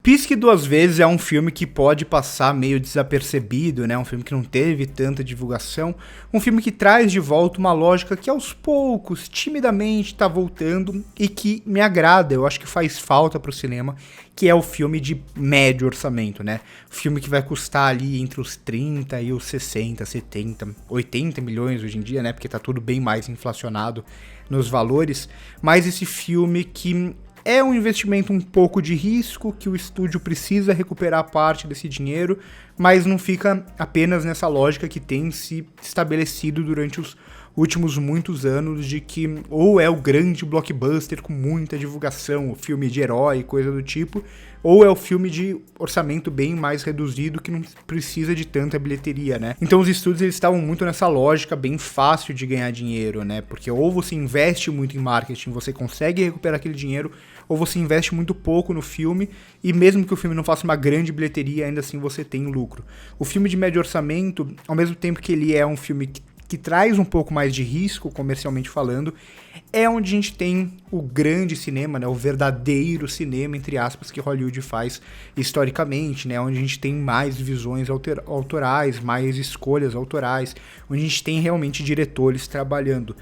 Pisque Duas Vezes é um filme que pode passar meio desapercebido, né? Um filme que não teve tanta divulgação. Um filme que traz de volta uma lógica que aos poucos, timidamente, tá voltando e que me agrada. Eu acho que faz falta pro cinema, que é o filme de médio orçamento, né? O filme que vai custar ali entre os 30 e os 60, 70, 80 milhões hoje em dia, né? Porque tá tudo bem mais inflacionado nos valores. Mas esse filme que é um investimento um pouco de risco, que o estúdio precisa recuperar parte desse dinheiro, mas não fica apenas nessa lógica que tem se estabelecido durante os últimos muitos anos de que ou é o grande blockbuster com muita divulgação, o filme de herói, coisa do tipo, ou é o filme de orçamento bem mais reduzido que não precisa de tanta bilheteria, né? Então os estúdios eles estavam muito nessa lógica bem fácil de ganhar dinheiro, né? Porque ou você investe muito em marketing, você consegue recuperar aquele dinheiro, ou você investe muito pouco no filme e mesmo que o filme não faça uma grande bilheteria, ainda assim você tem lucro. O filme de médio orçamento, ao mesmo tempo que ele é um filme que traz um pouco mais de risco, comercialmente falando, é onde a gente tem o grande cinema, né, o verdadeiro cinema, entre aspas, que Hollywood faz historicamente, né, onde a gente tem mais visões autorais, mais escolhas autorais, onde a gente tem realmente diretores trabalhando.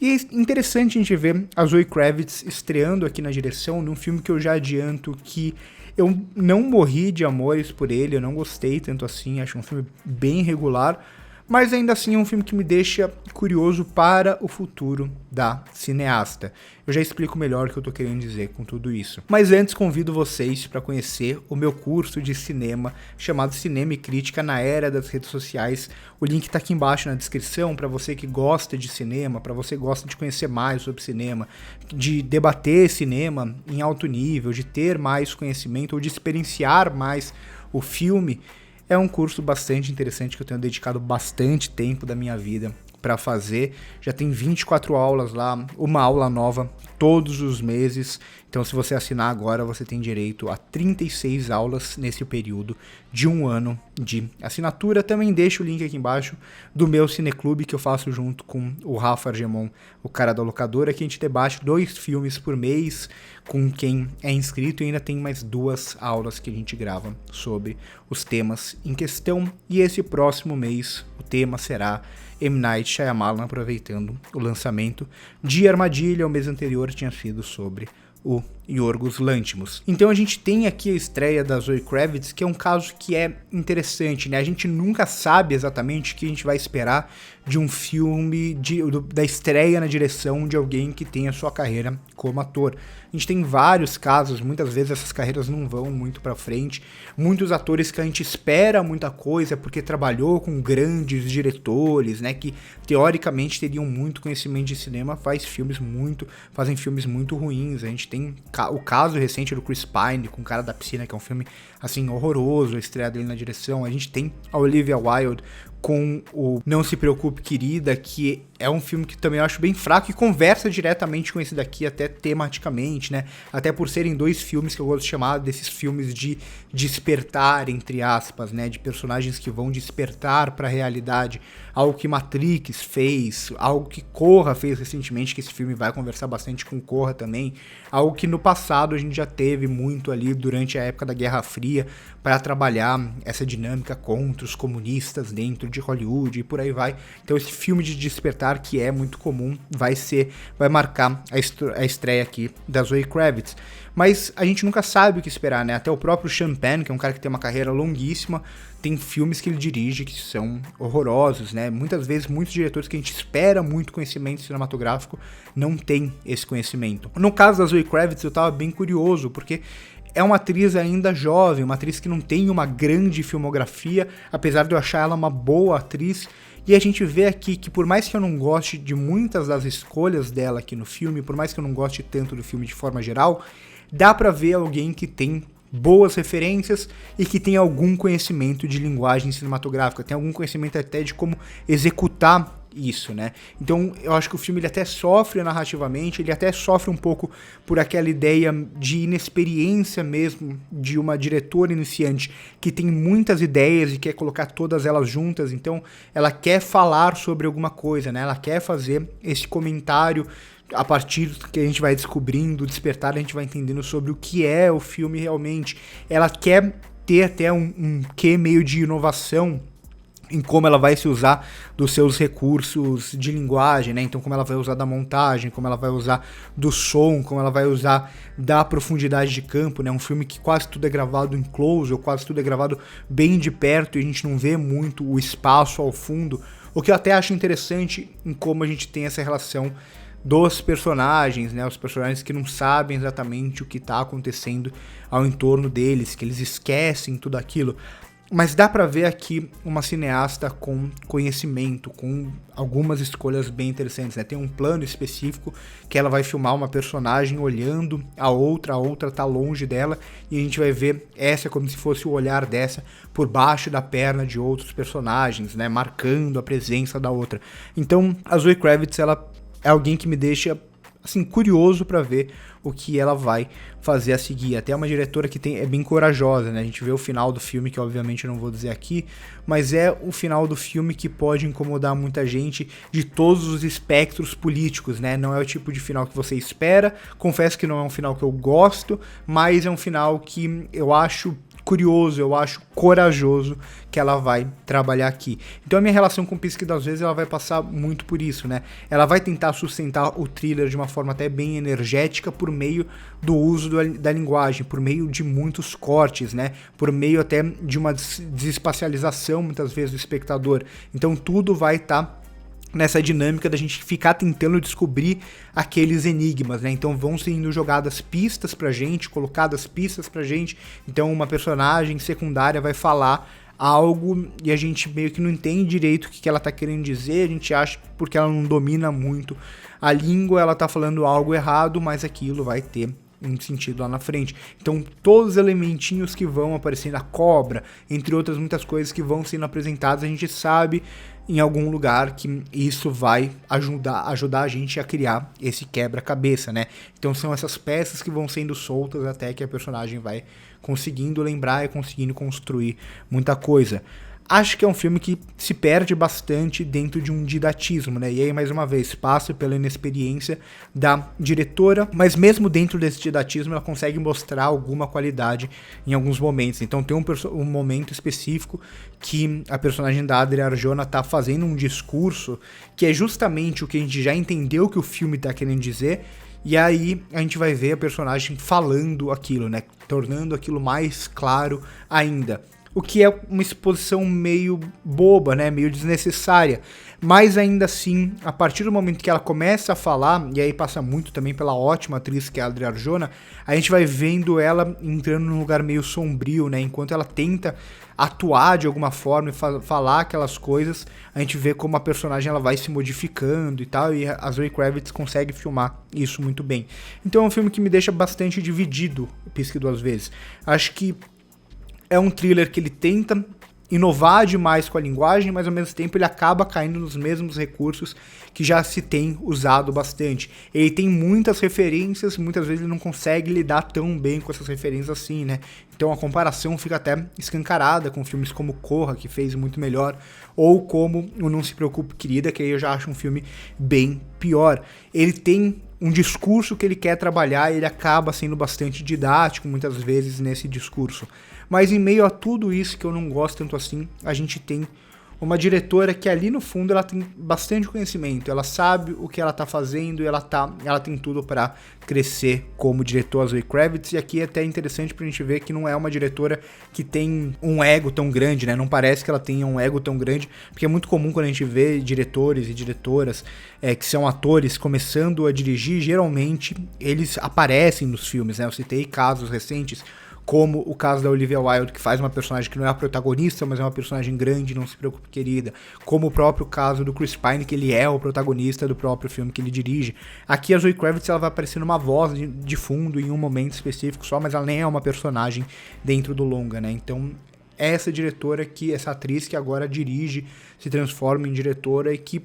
E é interessante a gente ver a Zoe Kravitz estreando aqui na direção num filme que eu já adianto que eu não morri de amores por ele, eu não gostei tanto assim, acho um filme bem regular, mas ainda assim é um filme que me deixa curioso para o futuro da cineasta. Eu já explico melhor o que eu tô querendo dizer com tudo isso. Mas antes convido vocês para conhecer o meu curso de cinema chamado Cinema e Crítica na Era das Redes Sociais. O link tá aqui embaixo na descrição para você que gosta de cinema, para você que gosta de conhecer mais sobre cinema, de debater cinema em alto nível, de ter mais conhecimento ou de experienciar mais o filme. É um curso bastante interessante que eu tenho dedicado bastante tempo da minha vida para fazer. Já tem 24 aulas lá, uma aula nova todos os meses. Então, se você assinar agora, você tem direito a 36 aulas nesse período de um ano de assinatura. Também deixo o link aqui embaixo do meu cineclube que eu faço junto com o Rafa Argemon, o cara da locadora, que a gente debate 2 filmes por mês com quem é inscrito e ainda tem mais 2 aulas que a gente grava sobre os temas em questão. E esse próximo mês o tema será M. Night Shyamalan, aproveitando o lançamento de Armadilha. O mês anterior tinha sido sobre o Yorgos Lanthimos. Então a gente tem aqui a estreia da Zoe Kravitz, que é um caso que é interessante, né? A gente nunca sabe exatamente o que a gente vai esperar de um filme, da estreia na direção de alguém que tem a sua carreira como ator. A gente tem vários casos, muitas vezes essas carreiras não vão muito pra frente. Muitos atores que a gente espera muita coisa porque trabalhou com grandes diretores, né, que teoricamente teriam muito conhecimento de cinema, fazem filmes muito ruins. A gente tem o caso recente do Chris Pine com o Cara da Piscina, que é um filme assim horroroso, a estreia dele na direção. A gente tem a Olivia Wilde com o Não Se Preocupe, Querida, que é um filme que também eu acho bem fraco e conversa diretamente com esse daqui, até tematicamente, né? Até por serem 2 filmes que eu gosto de chamar desses filmes de despertar, entre aspas, né? De personagens que vão despertar para a realidade. Algo que Matrix fez, algo que Corra fez recentemente, que esse filme vai conversar bastante com Corra também. Algo que no passado a gente já teve muito ali durante a época da Guerra Fria para trabalhar essa dinâmica contra os comunistas dentro de Hollywood e por aí vai. Então esse filme de despertar, que é muito comum, vai marcar a estreia aqui da Zoe Kravitz. Mas a gente nunca sabe o que esperar, né? Até o próprio Sean Penn, que é um cara que tem uma carreira longuíssima, tem filmes que ele dirige que são horrorosos, né? Muitas vezes, muitos diretores que a gente espera muito conhecimento cinematográfico não tem esse conhecimento. No caso da Zoe Kravitz, eu tava bem curioso, porque é uma atriz ainda jovem, uma atriz que não tem uma grande filmografia, apesar de eu achar ela uma boa atriz. E a gente vê aqui que por mais que eu não goste de muitas das escolhas dela aqui no filme, por mais que eu não goste tanto do filme de forma geral, dá pra ver alguém que tem boas referências e que tem algum conhecimento de linguagem cinematográfica, tem algum conhecimento até de como executar isso, né? Então eu acho que o filme ele até sofre narrativamente, ele até sofre um pouco por aquela ideia de inexperiência mesmo de uma diretora iniciante que tem muitas ideias e quer colocar todas elas juntas. Então ela quer falar sobre alguma coisa, né? Ela quer fazer esse comentário a partir que a gente vai descobrindo, despertar, a gente vai entendendo sobre o que é o filme realmente. Ela quer ter até um quê meio de inovação em como ela vai se usar dos seus recursos de linguagem, né? Então, como ela vai usar da montagem, como ela vai usar do som, como ela vai usar da profundidade de campo, né? Um filme que quase tudo é gravado em close, ou quase tudo é gravado bem de perto, e a gente não vê muito o espaço ao fundo, o que eu até acho interessante em como a gente tem essa relação dos personagens, né? Os personagens que não sabem exatamente o que está acontecendo ao entorno deles, que eles esquecem tudo aquilo. Mas dá pra ver aqui uma cineasta com conhecimento, com algumas escolhas bem interessantes, né? Tem um plano específico que ela vai filmar uma personagem olhando a outra tá longe dela, e a gente vai ver essa como se fosse o olhar dessa por baixo da perna de outros personagens, né? Marcando a presença da outra. Então, a Zoe Kravitz, ela é alguém que me deixa assim, curioso pra ver o que ela vai fazer a seguir. Até uma diretora que é bem corajosa, né? A gente vê o final do filme, que obviamente eu não vou dizer aqui, mas é o final do filme que pode incomodar muita gente de todos os espectros políticos, né? Não é o tipo de final que você espera, confesso que não é um final que eu gosto, mas é um final que eu acho curioso, eu acho corajoso que ela vai trabalhar aqui. Então a minha relação com Pisque das vezes ela vai passar muito por isso, né? Ela vai tentar sustentar o thriller de uma forma até bem energética por meio do uso da linguagem, por meio de muitos cortes, né? Por meio até de uma desespacialização muitas vezes do espectador. Então tudo vai estar nessa dinâmica da gente ficar tentando descobrir aqueles enigmas, né? Então vão sendo jogadas pistas pra gente, colocadas pistas pra gente. Então uma personagem secundária vai falar algo e a gente meio que não entende direito o que ela tá querendo dizer, a gente acha que porque ela não domina muito a língua, ela tá falando algo errado, mas aquilo vai ter um sentido lá na frente. Então todos os elementinhos que vão aparecendo, a cobra, entre outras muitas coisas que vão sendo apresentadas, a gente sabe em algum lugar que isso vai ajudar a gente a criar esse quebra-cabeça, né? Então são essas peças que vão sendo soltas até que a personagem vai conseguindo lembrar e conseguindo construir muita coisa. Acho que é um filme que se perde bastante dentro de um didatismo, né? E aí, mais uma vez, passa pela inexperiência da diretora, mas mesmo dentro desse didatismo, ela consegue mostrar alguma qualidade em alguns momentos. Então tem um momento específico que a personagem da Adria Arjona tá fazendo um discurso que é justamente o que a gente já entendeu que o filme tá querendo dizer, e aí a gente vai ver a personagem falando aquilo, né? Tornando aquilo mais claro ainda. O que é uma exposição meio boba, né? Meio desnecessária. Mas ainda assim, a partir do momento que ela começa a falar, e aí passa muito também pela ótima atriz que é a Adria Arjona, a gente vai vendo ela entrando num lugar meio sombrio, né? Enquanto ela tenta atuar de alguma forma e falar aquelas coisas, a gente vê como a personagem ela vai se modificando e tal, e a Zoe Kravitz consegue filmar isso muito bem. Então é um filme que me deixa bastante dividido, Pisque Duas Vezes. Acho que é um thriller que ele tenta inovar demais com a linguagem, mas ao mesmo tempo ele acaba caindo nos mesmos recursos que já se tem usado bastante. Ele tem muitas referências, muitas vezes ele não consegue lidar tão bem com essas referências assim, né? Então a comparação fica até escancarada com filmes como Corra, que fez muito melhor, ou como o Não Se Preocupe Querida, que aí eu já acho um filme bem pior. Ele tem um discurso que ele quer trabalhar e ele acaba sendo bastante didático muitas vezes nesse discurso. Mas em meio a tudo isso que eu não gosto tanto assim, a gente tem uma diretora que ali no fundo ela tem bastante conhecimento, ela sabe o que ela tá fazendo e ela tem tudo para crescer como diretora, Zoe Kravitz, e aqui é até interessante pra gente ver que não é uma diretora que tem um ego tão grande, né? Não parece que ela tenha um ego tão grande, porque é muito comum quando a gente vê diretores e diretoras que são atores começando a dirigir, geralmente eles aparecem nos filmes, né? Eu citei casos recentes, como o caso da Olivia Wilde, que faz uma personagem que não é a protagonista, mas é uma personagem grande, Não Se Preocupe Querida. Como o próprio caso do Chris Pine, que ele é o protagonista do próprio filme que ele dirige. Aqui a Zoe Kravitz ela vai aparecer numa voz de fundo em um momento específico só, mas ela nem é uma personagem dentro do longa, né? Então é essa diretora, essa atriz que agora dirige, se transforma em diretora e que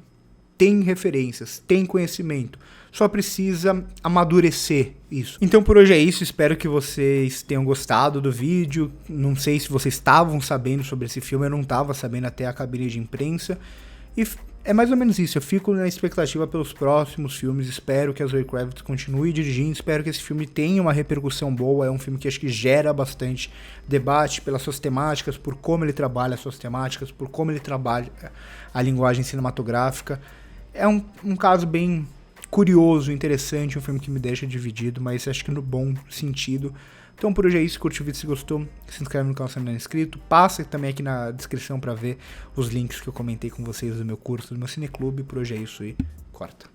tem referências, tem conhecimento, só precisa amadurecer isso. Então por hoje é isso, espero que vocês tenham gostado do vídeo. Não sei se vocês estavam sabendo sobre esse filme, eu não estava sabendo até a cabine de imprensa. E é mais ou menos isso, eu fico na expectativa pelos próximos filmes, espero que a Zoe Kravitz continue dirigindo, espero que esse filme tenha uma repercussão boa, é um filme que acho que gera bastante debate pelas suas temáticas, por como ele trabalha as suas temáticas, por como ele trabalha a linguagem cinematográfica. É um caso bem curioso, interessante, um filme que me deixa dividido, mas acho que no bom sentido. Então por hoje é isso, curte o vídeo se gostou, se inscreve no canal se não é inscrito, passa também aqui na descrição para ver os links que eu comentei com vocês do meu curso, do meu cineclube. Por hoje é isso e corta.